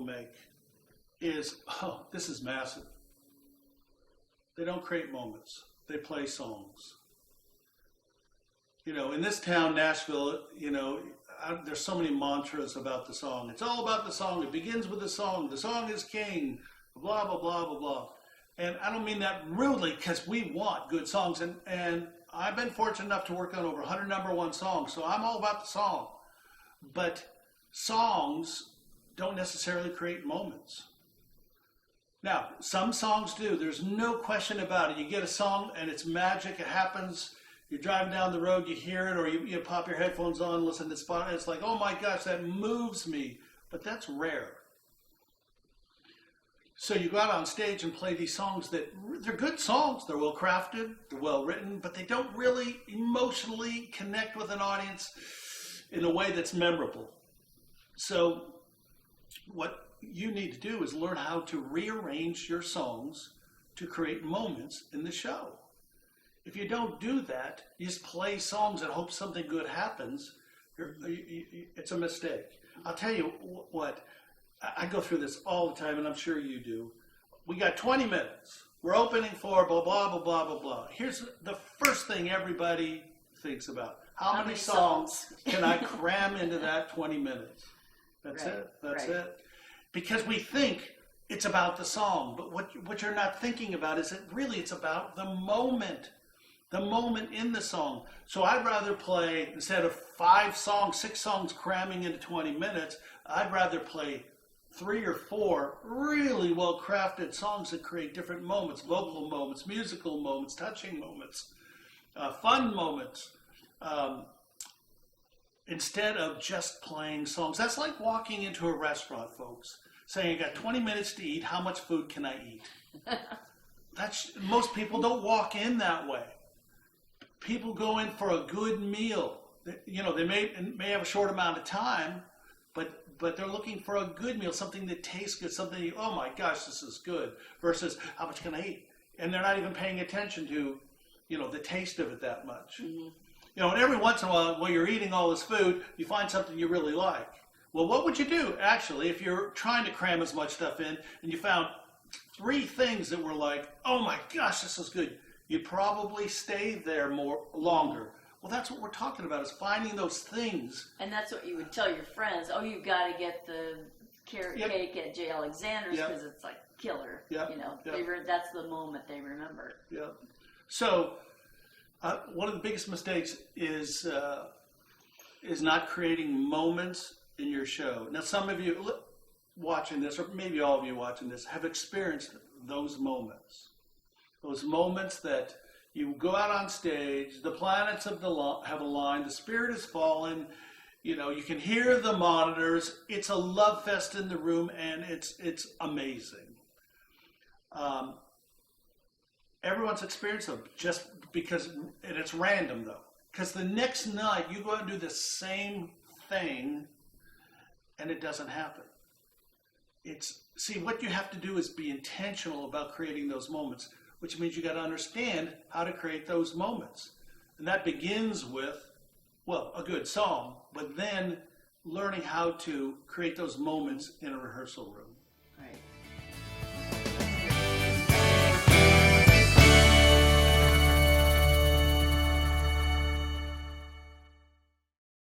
make is, oh, this is massive. They don't create moments. They play songs. In this town, Nashville, there's so many mantras about the song. It's all about the song. It begins with the song. The song is king. Blah, blah, blah, blah, blah. And I don't mean that rudely, because we want good songs. And I've been fortunate enough to work on over 100 number one songs, so I'm all about the song. But songs don't necessarily create moments. Now, some songs do. There's no question about it. You get a song and it's magic. It happens. You're driving down the road, you hear it, or you pop your headphones on, listen to Spotify, and it's like, oh my gosh, that moves me. But that's rare. So you go out on stage and play these songs that, they're good songs, they're well crafted, they're well written, but they don't really emotionally connect with an audience in a way that's memorable. So what you need to do is learn how to rearrange your songs to create moments in the show. If you don't do that, you just play songs and hope something good happens, it's a mistake. I'll tell you what, I go through this all the time, and I'm sure you do. We got 20 minutes. We're opening for blah, blah, blah, blah, blah, blah. Here's the first thing everybody thinks about. How many songs can I cram into that 20 minutes? That's it. That's it. Because we think it's about the song, but what you're not thinking about is that really it's about the moment in the song. So I'd rather play, instead of 5 songs, 6 songs cramming into 20 minutes, I'd rather play 3 or 4 really well-crafted songs that create different moments, vocal moments, musical moments, touching moments, fun moments, instead of just playing songs. That's like walking into a restaurant, folks, saying, I got 20 minutes to eat, how much food can I eat? Most people don't walk in that way. People go in for a good meal. They may have a short amount of time, but they're looking for a good meal, something that tastes good, something, oh my gosh, this is good, versus how much can I eat? And they're not even paying attention to, the taste of it that much. Mm-hmm. And every once in a while you're eating all this food, you find something you really like. Well, what would you do, actually, if you're trying to cram as much stuff in and you found 3 things that were like, oh my gosh, this is good? You'd probably stay there longer. Well, that's what we're talking about, is finding those things. And that's what you would tell your friends. Oh, you've got to get the carrot cake at J. Alexander's because it's like killer. That's the moment they remember. Yeah. So one of the biggest mistakes is not creating moments in your show. Now, some of you watching this, or maybe all of you watching this, have experienced those moments. Those moments that you go out on stage, the planets have aligned, the spirit has fallen, you can hear the monitors, it's a love fest in the room, and it's amazing. Everyone's experienced them, just because, and it's random though, because the next night you go out and do the same thing, and it doesn't happen. See, what you have to do is be intentional about creating those moments, which means you got to understand how to create those moments. And that begins with, a good song, but then learning how to create those moments in a rehearsal room.